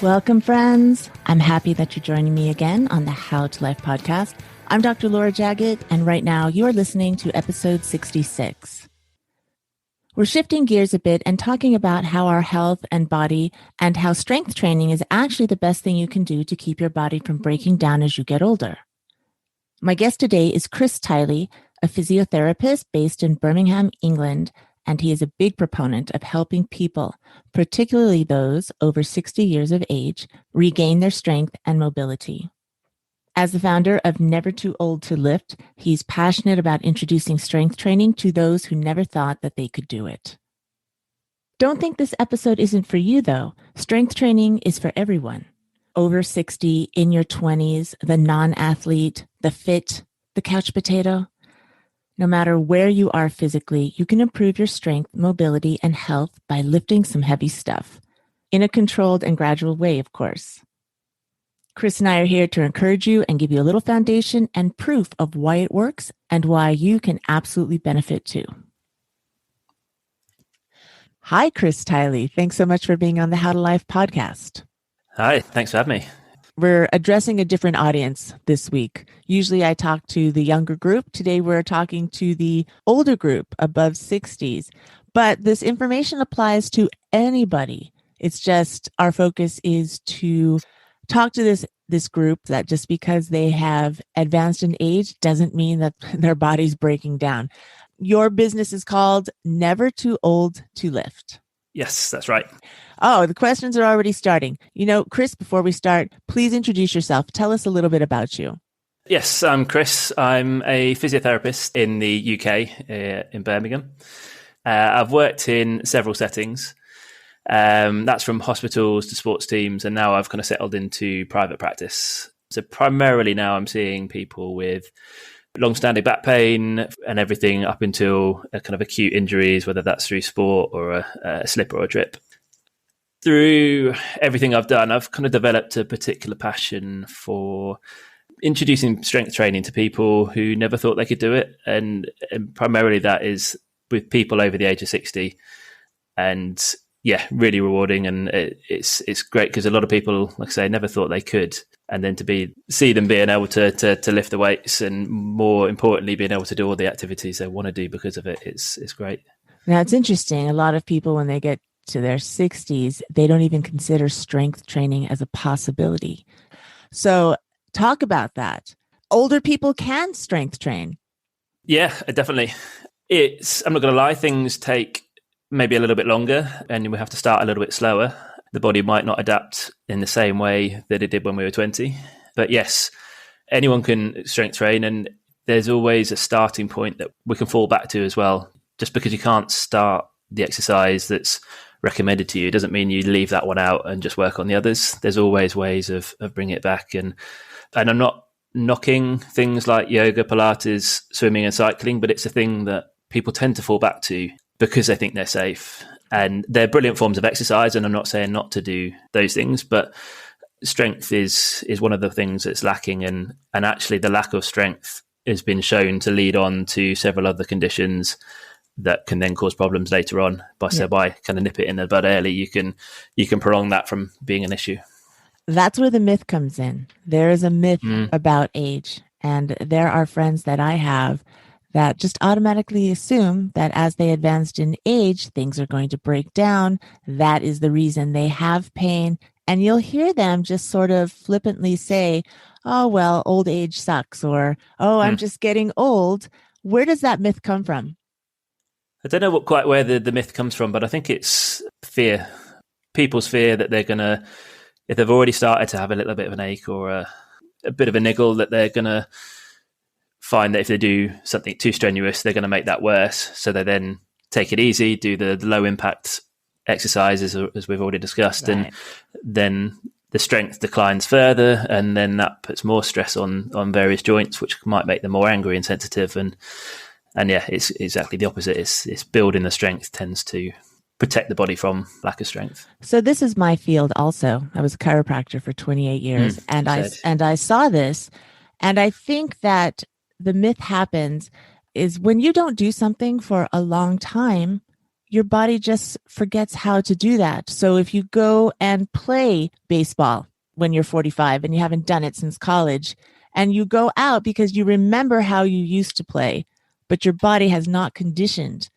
Welcome, friends. I'm happy that you're joining me again on the How to Life podcast. I'm Dr. Laura Jaggett, and right now you are listening to episode 66. We're shifting gears a bit and talking about how our health and body and how strength training is actually the best thing you can do to keep your body from breaking down as you get older. My guest today is Chris Tiley, a physiotherapist based in Birmingham, England, and he is a big proponent of helping people, particularly those over 60 years of age, regain their strength and mobility. As the founder of Never Too Old to Lift, he's passionate about introducing strength training to those who never thought that they could do it. Don't think this episode isn't for you, though. Strength training is for everyone. Over 60, in your 20s, the non-athlete, the fit, the couch potato. No matter where you are physically, you can improve your strength, mobility, and health by lifting some heavy stuff. In a controlled and gradual way, of course. Chris and I are here to encourage you and give you a little foundation and proof of why it works and why you can absolutely benefit too. Hi, Chris Tiley. Thanks so much for being on the How to Life podcast. Hi, thanks for having me. We're addressing a different audience this week. Usually I talk to the younger group. Today we're talking to the older group above 60s. But this information applies to anybody. It's just our focus is to talk to this group that just because they have advanced in age doesn't mean that their body's breaking down. Your business is called Never Too Old to Lift. Yes, that's right. Oh, the questions are already starting. Chris, before we start, please introduce yourself. Tell us a little bit about you. Yes, I'm Chris. I'm a physiotherapist in the UK, in Birmingham. I've worked in several settings. That's from hospitals to sports teams, and now I've kind of settled into private practice. So primarily now I'm seeing people with long-standing back pain and everything up until a kind of acute injuries, whether that's through sport or a slip or a trip. Through everything I've done, I've kind of developed a particular passion for introducing strength training to people who never thought they could do it. And primarily that is with people over the age of 60. And yeah, really rewarding. And it's great because a lot of people, like I say, never thought they could. And then to see them being able to lift the weights and more importantly, being able to do all the activities they want to do because of it, it's great. Now, it's interesting. A lot of people, when they get to their 60s, they don't even consider strength training as a possibility. So talk about that. Older people can strength train. Yeah, definitely. I'm not going to lie, things take maybe a little bit longer and we have to start a little bit slower. The body might not adapt in the same way that it did when we were 20. But yes, anyone can strength train, and there's always a starting point that we can fall back to as well. Just because you can't start the exercise that's recommended to you doesn't mean you leave that one out and just work on the others. There's always ways of bringing it back. And I'm not knocking things like yoga, Pilates, swimming and cycling, but it's a thing that people tend to fall back to because they think they're safe. And they're brilliant forms of exercise, and I'm not saying not to do those things, but strength is one of the things that's lacking. And actually the lack of strength has been shown to lead on to several other conditions that can then cause problems later on. By kind of nip it in the bud early, you can prolong that from being an issue. That's where the myth comes in. There is a myth about age, and there are friends that I have that just automatically assume that as they advanced in age, things are going to break down. That is the reason they have pain. And you'll hear them just sort of flippantly say, oh, well, old age sucks, or, oh, I'm just getting old. Where does that myth come from? I don't know quite where the myth comes from, but I think it's fear. People's fear that they're going to, if they've already started to have a little bit of an ache or a bit of a niggle, that they're going to find that if they do something too strenuous, they're going to make that worse. So they then take it easy, do the low impact exercises as we've already discussed, right. And then the strength declines further, and then that puts more stress on various joints, which might make them more angry and sensitive. And yeah, it's exactly the opposite. It's building the strength tends to protect the body from lack of strength. So this is my field also. I was a chiropractor for 28 years, and I saw this, and I think that the myth happens is when you don't do something for a long time, your body just forgets how to do that. So if you go and play baseball when you're 45 and you haven't done it since college, and you go out because you remember how you used to play, but your body has not conditioned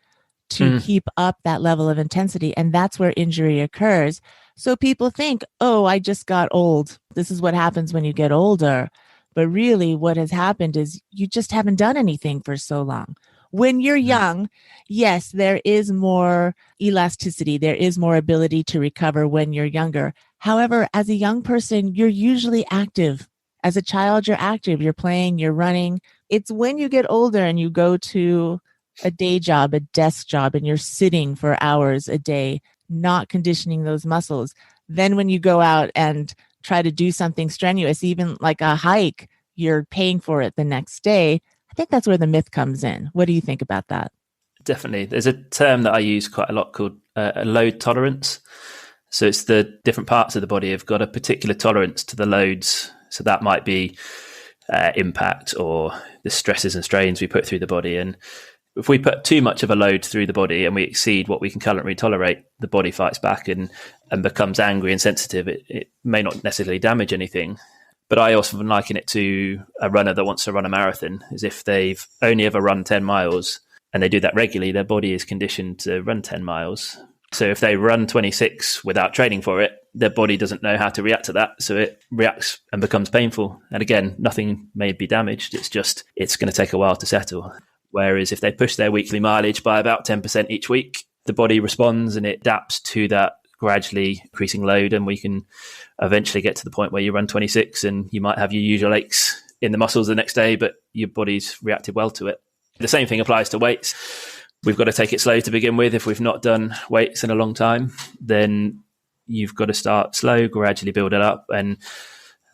to keep up that level of intensity. And that's where injury occurs. So people think, oh, I just got old. This is what happens when you get older. But really, what has happened is you just haven't done anything for so long. When you're young, yes, there is more elasticity. There is more ability to recover when you're younger. However, as a young person, you're usually active. As a child, you're active. You're playing, you're running. It's when you get older and you go to a day job, a desk job, and you're sitting for hours a day, not conditioning those muscles. Then when you go out and try to do something strenuous, even like a hike, you're paying for it the next day. I think that's where the myth comes in. What do you think about that? Definitely. There's a term that I use quite a lot called a load tolerance. So it's the different parts of the body have got a particular tolerance to the loads. So that might be impact or the stresses and strains we put through the body. And if we put too much of a load through the body and we exceed what we can currently tolerate, the body fights back and becomes angry and sensitive. It may not necessarily damage anything, but I also liken it to a runner that wants to run a marathon, as if they've only ever run 10 miles and they do that regularly, their body is conditioned to run 10 miles. So if they run 26 without training for it, their body doesn't know how to react to that. So it reacts and becomes painful. And again, nothing may be damaged. It's just, it's going to take a while to settle. Whereas if they push their weekly mileage by about 10% each week, the body responds and it adapts to that gradually increasing load. And we can eventually get to the point where you run 26 and you might have your usual aches in the muscles the next day, but your body's reacted well to it. The same thing applies to weights. We've got to take it slow to begin with. If we've not done weights in a long time, then you've got to start slow, gradually build it up. And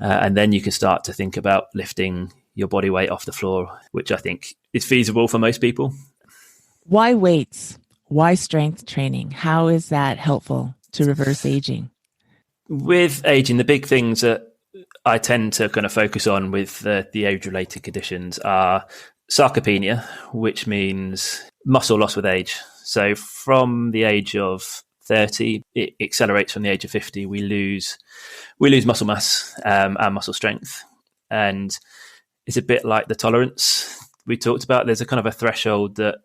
then you can start to think about lifting your body weight off the floor, which I think is feasible for most people. Why weights? Why strength training? How is that helpful to reverse aging? With aging, the big things that I tend to kind of focus on with the age-related conditions are sarcopenia, which means muscle loss with age. So from the age of 30, it accelerates from the age of 50. We lose muscle mass and muscle strength. And it's a bit like the tolerance we talked about. There's a kind of a threshold that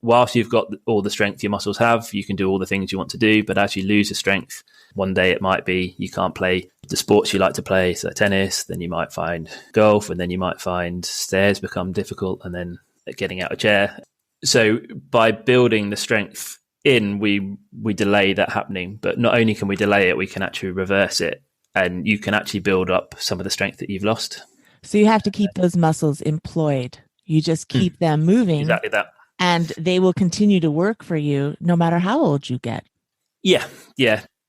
whilst you've got all the strength your muscles have, you can do all the things you want to do. But as you lose the strength, one day it might be you can't play the sports you like to play, so tennis, then you might find golf, and then you might find stairs become difficult, and then getting out of a chair. So by building the strength in, we delay that happening. But not only can we delay it, we can actually reverse it, and you can actually build up some of the strength that you've lost. So you have to keep those muscles employed. You just keep them moving. Exactly that. And they will continue to work for you no matter how old you get. Yeah.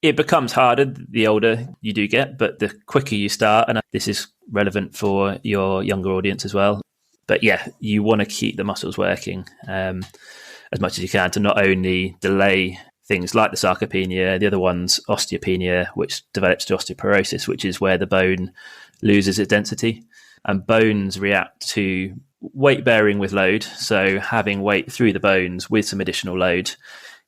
It becomes harder the older you do get, but the quicker you start, and this is relevant for your younger audience as well. But yeah, you want to keep the muscles working as much as you can to not only delay things like the sarcopenia, the other one's osteopenia, which develops to osteoporosis, which is where the bone loses its density. And bones react to weight bearing with load. So having weight through the bones with some additional load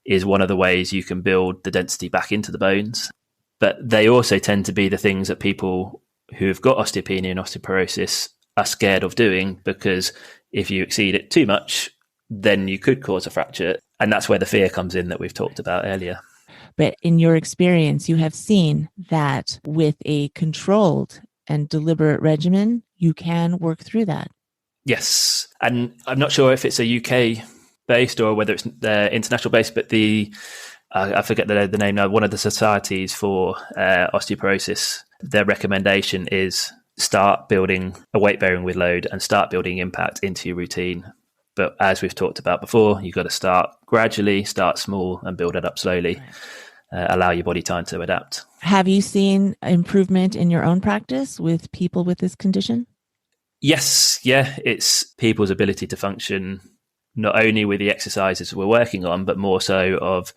is one of the ways you can build the density back into the bones. But they also tend to be the things that people who have got osteopenia and osteoporosis are scared of doing, because if you exceed it too much, then you could cause a fracture. And that's where the fear comes in that we've talked about earlier. But in your experience, you have seen that with a controlled and deliberate regimen, you can work through that. Yes. And I'm not sure if it's a UK based or whether it's international based, but I forget the name now, one of the societies for osteoporosis, their recommendation is start building a weight bearing with load and start building impact into your routine. But as we've talked about before, you've got to start gradually, start small and build it up slowly. Right. Allow your body time to adapt. Have you seen improvement in your own practice with people with this condition? Yes. Yeah. It's people's ability to function not only with the exercises we're working on, but more so of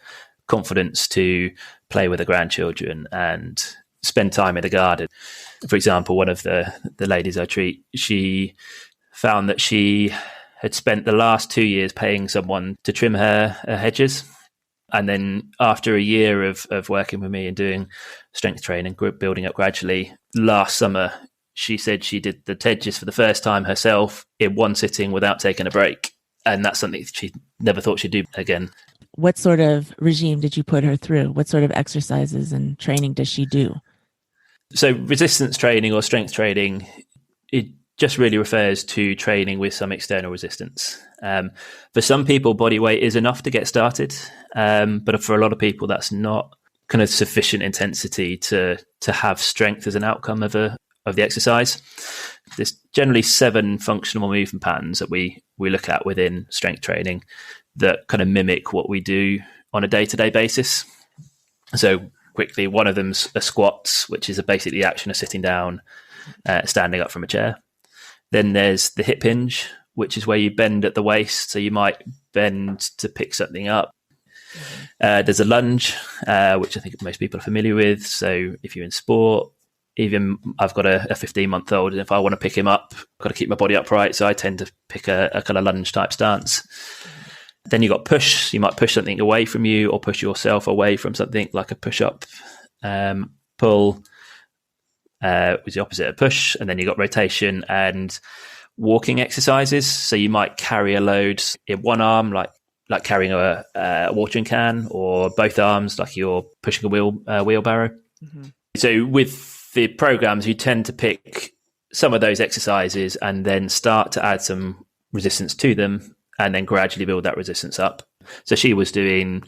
confidence to play with the grandchildren and spend time in the garden. For example, one of the ladies I treat, she found that she had spent the last 2 years paying someone to trim her hedges. And then after a year of working with me and doing strength training, building up gradually, last summer, she said she did the hedges for the first time herself in one sitting without taking a break. And that's something she never thought she'd do again. What sort of regime did you put her through? What sort of exercises and training does she do? So resistance training or strength training, it just really refers to training with some external resistance. For some people, body weight is enough to get started. But for a lot of people, that's not kind of sufficient intensity to have strength as an outcome of the exercise. There's generally 7 functional movement patterns that we look at within strength training that kind of mimic what we do on a day-to-day basis. So quickly, one of them's a squats, which is basically the action of sitting down, standing up from a chair. Then there's the hip hinge, which is where you bend at the waist. So you might bend to pick something up. There's a lunge, which I think most people are familiar with. So if you're in sport, even I've got a 15-month-old, and if I want to pick him up, I've got to keep my body upright. So I tend to pick a kind of lunge type stance. Then you got push. You might push something away from you or push yourself away from something, like a push-up. Pull was the opposite of push. And then you got rotation and walking exercises. So you might carry a load in one arm, like carrying a watering can, or both arms, like you're pushing a wheelbarrow. Mm-hmm. So with the programs, you tend to pick some of those exercises and then start to add some resistance to them, and then gradually build that resistance up. So she was doing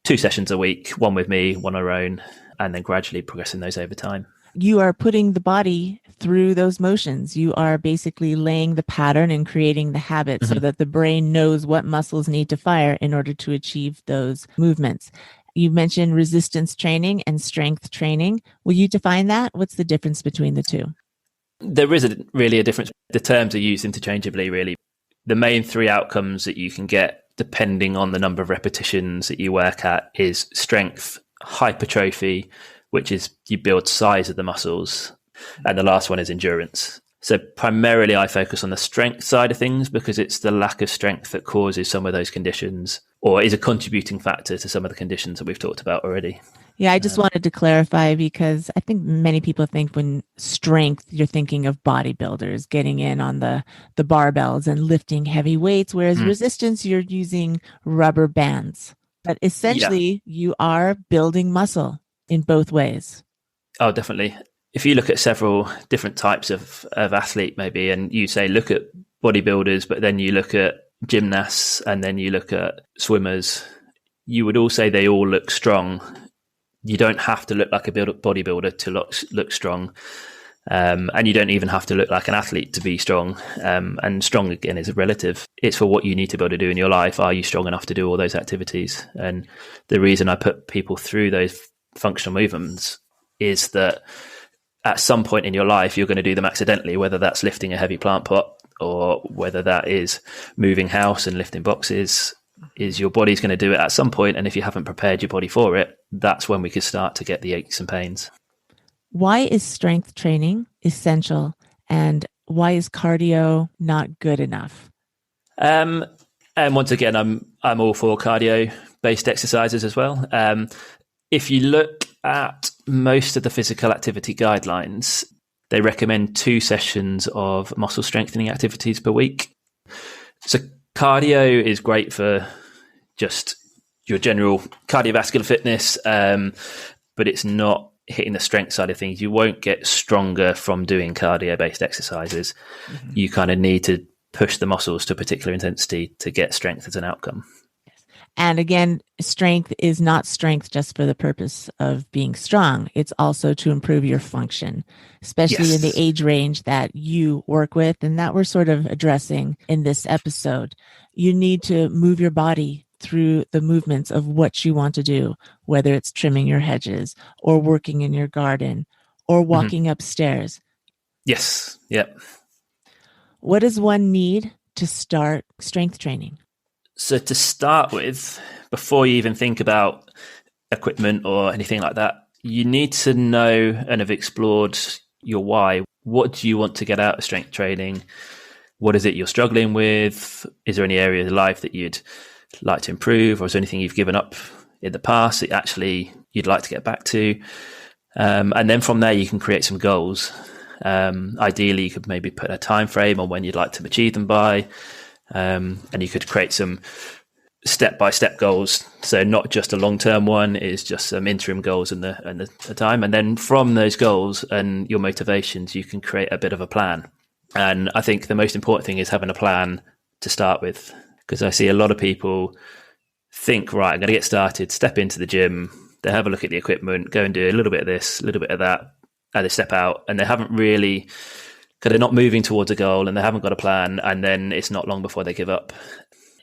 2 sessions a week, one with me, one on her own, and then gradually progressing those over time. You are putting the body through those motions. You are basically laying the pattern and creating the habit so that the brain knows what muscles need to fire in order to achieve those movements. You mentioned resistance training and strength training. Will you define that? What's the difference between the two? There is really a difference. The terms are used interchangeably, really. The main 3 outcomes that you can get, depending on the number of repetitions that you work at, is strength, hypertrophy, which is you build size of the muscles, and the last one is endurance. So primarily I focus on the strength side of things because it's the lack of strength that causes some of those conditions, or is a contributing factor to some of the conditions that we've talked about already. Yeah, I just wanted to clarify because I think many people think when strength, you're thinking of bodybuilders getting in on the barbells and lifting heavy weights, whereas resistance, you're using rubber bands. But essentially, you are building muscle in both ways. Oh, definitely. If you look at several different types of athlete, maybe, and you say, look at bodybuilders, but then you look at gymnasts and then you look at swimmers, you would all say they all look strong. You don't have to look like a bodybuilder to look strong. And you don't even have to look like an athlete to be strong. And strong, again, is relative. It's for what you need to be able to do in your life. Are you strong enough to do all those activities? And the reason I put people through those functional movements is that at some point in your life, you're going to do them accidentally, whether that's lifting a heavy plant pot or whether that is moving house and lifting boxes. Is your body's going to do it at some point, and if you haven't prepared your body for it, that's when we could start to get the aches and pains. Why is strength training essential, and why is cardio not good enough? And once again, I'm all for cardio-based exercises as well. If you look at most of the physical activity guidelines, they recommend 2 sessions of muscle strengthening activities per week. So cardio is great for just your general cardiovascular fitness, but it's not hitting the strength side of things. You won't get stronger from doing cardio-based exercises. Mm-hmm. You kind of need to push the muscles to a particular intensity to get strength as an outcome. And again, strength is not strength just for the purpose of being strong. It's also to improve your function, especially in the age range that you work with and that we're sort of addressing in this episode. You need to move your body through the movements of what you want to do, whether it's trimming your hedges or working in your garden or walking upstairs. Yes. Yep. What does one need to start strength training? So to start with, before you even think about equipment or anything like that, you need to know and have explored your why. What do you want to get out of strength training? what is it you're struggling with? Is there any area of life that you'd like to improve, or is there anything you've given up in the past that actually you'd like to get back to? And then from there, you can create some goals. Ideally, you could maybe put a time frame on when you'd like to achieve them by, and you could create some step-by-step goals. So not just a long-term one, it's just some interim goals in the time. And then from those goals and your motivations, you can create a bit of a plan. And I think the most important thing is having a plan to start with, because I see a lot of people think, right, I'm going to get started, step into the gym, they have a look at the equipment, go and do a little bit of this, a little bit of that, and they step out, and they haven't really, because they're not moving towards a goal and they haven't got a plan, and then it's not long before they give up.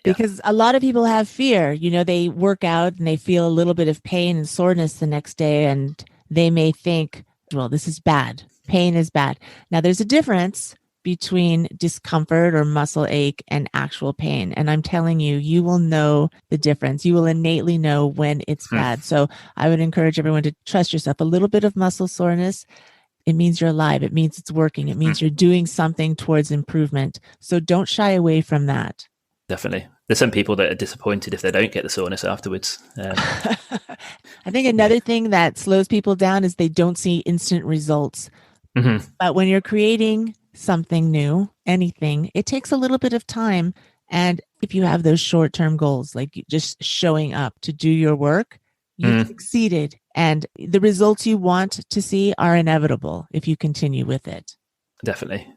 Because a lot of people have fear. They work out and they feel a little bit of pain and soreness the next day, and they may think, well, this is bad. Pain is bad. Now, there's a difference between discomfort or muscle ache and actual pain. And I'm telling you, you will know the difference. You will innately know when it's bad. So I would encourage everyone to trust yourself. A little bit of muscle soreness, it means you're alive. It means it's working. It means you're doing something towards improvement. So don't shy away from that. Definitely. There's some people that are disappointed if they don't get the soreness afterwards. I think another thing that slows people down is they don't see instant results. Mm-hmm. But when you're creating something new, anything, it takes a little bit of time. And if you have those short-term goals, like just showing up to do your work, you've succeeded. And the results you want to see are inevitable if you continue with it. Definitely.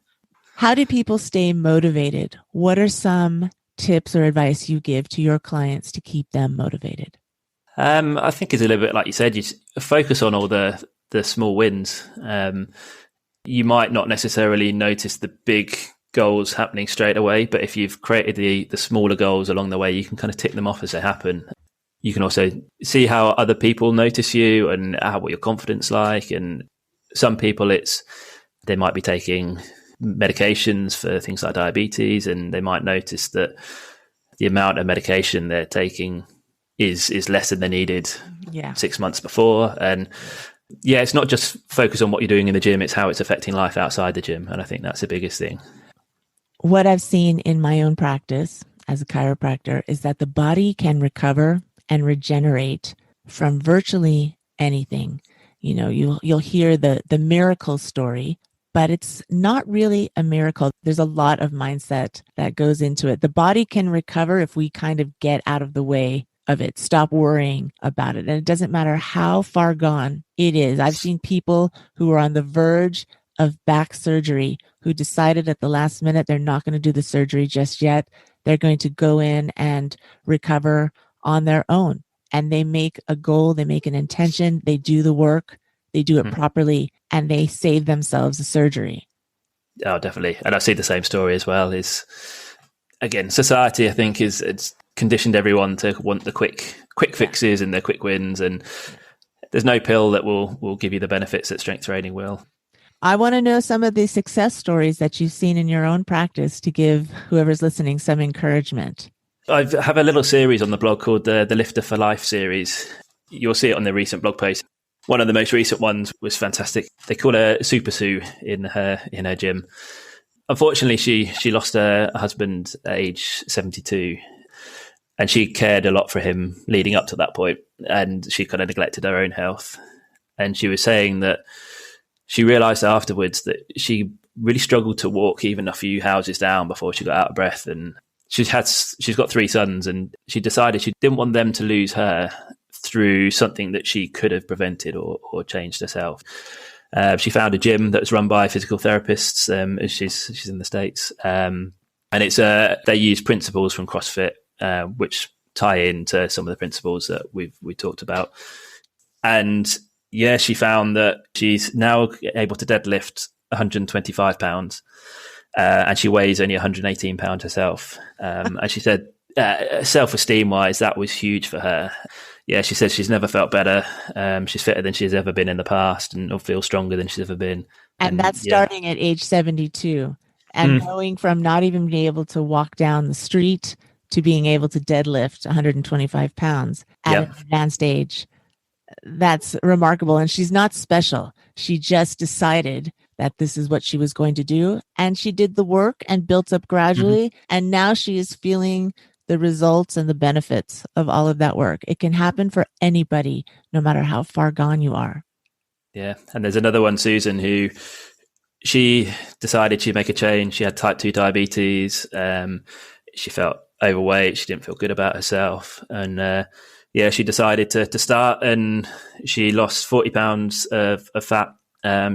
How do people stay motivated? What are some tips or advice you give to your clients to keep them motivated? I think it's a little bit like you said, you focus on all the small wins. You might not necessarily notice the big goals happening straight away, but if you've created the smaller goals along the way, you can kind of tick them off as they happen. You can also see how other people notice you and what your confidence like. And some people, they might be taking medications for things like diabetes, and they might notice that the amount of medication they're taking is less than they needed 6 months before. And it's not just focus on what you're doing in the gym, it's how it's affecting life outside the gym. And I think that's the biggest thing. What I've seen in my own practice as a chiropractor is that the body can recover and regenerate from virtually anything. You'll hear the miracle story, but it's not really a miracle. There's a lot of mindset that goes into it. The body can recover if we kind of get out of the way of it, stop worrying about it. And it doesn't matter how far gone it is. I've seen people who are on the verge of back surgery who decided at the last minute they're not going to do the surgery just yet. They're going to go in and recover on their own. And they make a goal, they make an intention, they do the work, they do it properly, and they save themselves the surgery. Oh, definitely. And I see the same story as well. Is again, society, I think, it's conditioned everyone to want the quick fixes and the quick wins. And there's no pill that will give you the benefits that strength training will. I want to know some of the success stories that you've seen in your own practice to give whoever's listening some encouragement. I have a little series on the blog called the Lifter for Life series. You'll see it on the recent blog post. One of the most recent ones was fantastic. They call her Super Sue in her gym. Unfortunately, she lost her husband at age 72, and she cared a lot for him leading up to that point, and she kind of neglected her own health. And she was saying that she realised afterwards that she really struggled to walk even a few houses down before she got out of breath. And she's got 3 sons, and she decided she didn't want them to lose her through something that she could have prevented or changed herself. She found a gym that was run by physical therapists. She's in the States, and it's they use principles from CrossFit, which tie into some of the principles that we talked about. And she found that she's now able to deadlift 125 pounds, and she weighs only 118 pounds herself. And she said, self-esteem wise, that was huge for her. She said she's never felt better. She's fitter than she's ever been in the past, and feels stronger than she's ever been. And that's starting at age 72. And going from not even being able to walk down the street to being able to deadlift 125 pounds at an advanced age. That's remarkable. And she's not special. She just decided that this is what she was going to do. And she did the work and built up gradually. And now she is feeling the results and the benefits of all of that work. It can happen for anybody, no matter how far gone you are. Yeah. And there's another one, Susan, who she decided she'd make a change. She had type 2 diabetes. She felt overweight. She didn't feel good about herself. And she decided to start, and she lost 40 pounds of fat.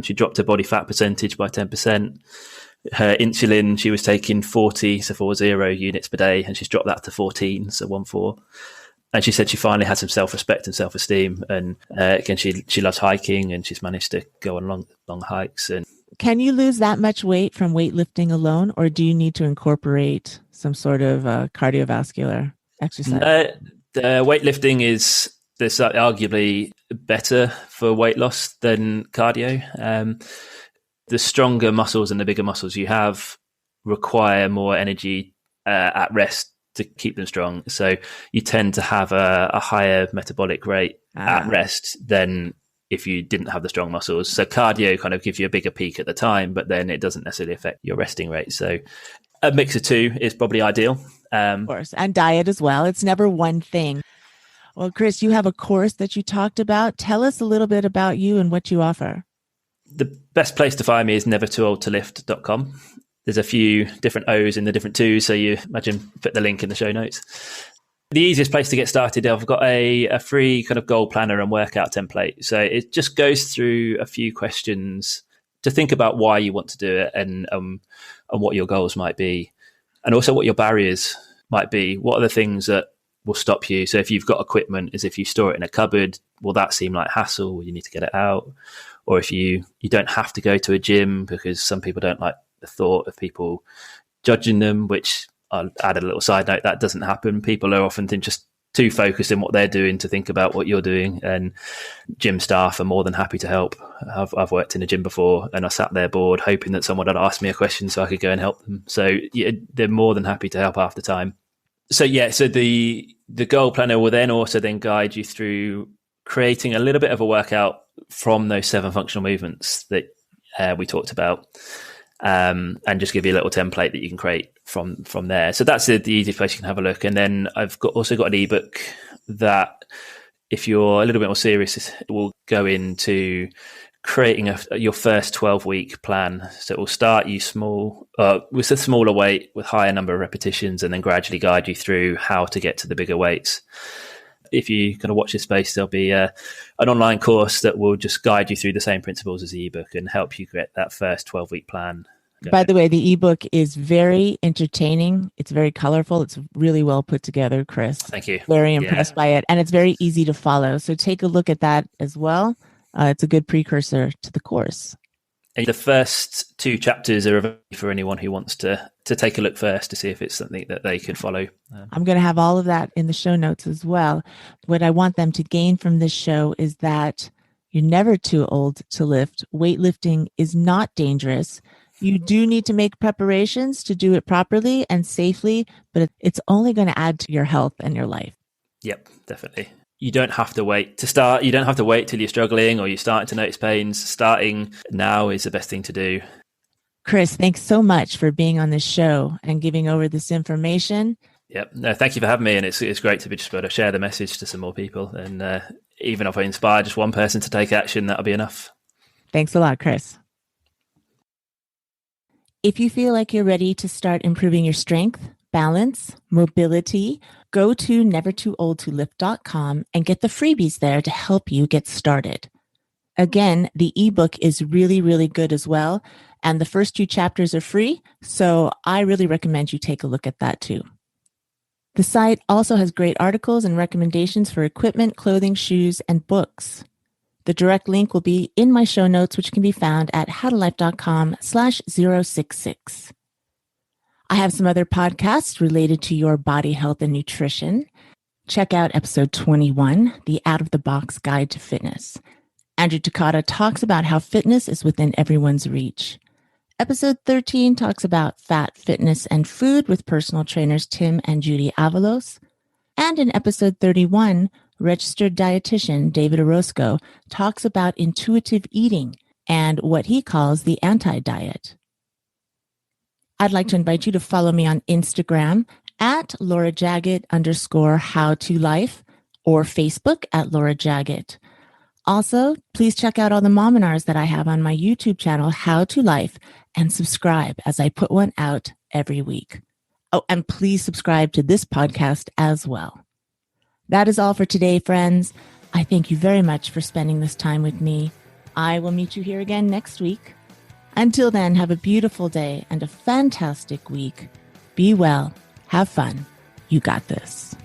She dropped her body fat percentage by 10%. Her insulin, she was taking 40 units per day, and she's dropped that to 14, so 14. And she said she finally had some self-respect and self-esteem. And again, she loves hiking, and she's managed to go on long hikes. And can you lose that much weight from weightlifting alone, or do you need to incorporate some sort of cardiovascular exercise? The weightlifting is arguably better for weight loss than cardio. The stronger muscles and the bigger muscles you have require more energy at rest to keep them strong. So you tend to have a higher metabolic rate at rest than if you didn't have the strong muscles. So cardio kind of gives you a bigger peak at the time, but then it doesn't necessarily affect your resting rate. So a mix of two is probably ideal. Of course, and diet as well. It's never one thing. Well, Chris, you have a course that you talked about. Tell us a little bit about you and what you offer. The best place to find me is nevertoooldtolift.com. There's a few different O's in the different twos, so you imagine put the link in the show notes. The easiest place to get started, I've got a free kind of goal planner and workout template. So it just goes through a few questions to think about why you want to do it, and what your goals might be, and also what your barriers might be. What are the things that will stop you? So if you've got equipment, is if you store it in a cupboard, will that seem like hassle? Will you need to get it out? Or if you don't have to go to a gym, because some people don't like the thought of people judging them, which I'll add a little side note, that doesn't happen. People are often just too focused in what they're doing to think about what you're doing, and gym staff are more than happy to help. I've worked in a gym before, and I sat there bored hoping that someone would ask me a question so I could go and help them. So yeah, they're more than happy to help half the time. So the goal planner will then also guide you through creating a little bit of a workout from those 7 functional movements that we talked about, and just give you a little template that you can create from there. So that's the easiest place you can have a look. And then I've also got an ebook that, if you're a little bit more serious, will go into creating your first 12-week plan. So it will start you small, with a smaller weight, with higher number of repetitions, and then gradually guide you through how to get to the bigger weights. If you kind of watch this space, there'll be an online course that will just guide you through the same principles as the ebook and help you get that first 12-week plan. By the way, the ebook is very entertaining. It's very colorful. It's really well put together, Chris. Thank you. Very impressed by it. And it's very easy to follow. So take a look at that as well. It's a good precursor to the course. And the first 2 chapters are available for anyone who wants to take a look first to see if it's something that they could follow. I'm going to have all of that in the show notes as well. What I want them to gain from this show is that you're never too old to lift. Weightlifting is not dangerous. You do need to make preparations to do it properly and safely, but it's only going to add to your health and your life. Yep, definitely. You don't have to wait to start. You don't have to wait till you're struggling or you're starting to notice pains. Starting now is the best thing to do. Chris, thanks so much for being on this show and giving over this information. Yep. No, thank you for having me. And it's great to be just able to share the message to some more people. And even if I inspire just one person to take action, that'll be enough. Thanks a lot, Chris. If you feel like you're ready to start improving your strength, balance, mobility, go to nevertooOldToLift.com and get the freebies there to help you get started. Again, the ebook is really, really good as well. And the first 2 chapters are free. So I really recommend you take a look at that too. The site also has great articles and recommendations for equipment, clothing, shoes, and books. The direct link will be in my show notes, which can be found at howtolife.com/066. I have some other podcasts related to your body health and nutrition. Check out episode 21, The Out of the Box Guide to Fitness. Andrew Takata talks about how fitness is within everyone's reach. Episode 13 talks about fat, fitness, and food with personal trainers Tim and Judy Avalos. And in episode 31, registered dietitian David Orozco talks about intuitive eating and what he calls the anti-diet. I'd like to invite you to follow me on Instagram at Laura Jaggett _how-to-life or Facebook at Laura Jaggett. Also, please check out all the mominars that I have on my YouTube channel, How to Life, and subscribe as I put one out every week. Oh, and please subscribe to this podcast as well. That is all for today, friends. I thank you very much for spending this time with me. I will meet you here again next week. Until then, have a beautiful day and a fantastic week. Be well. Have fun. You got this.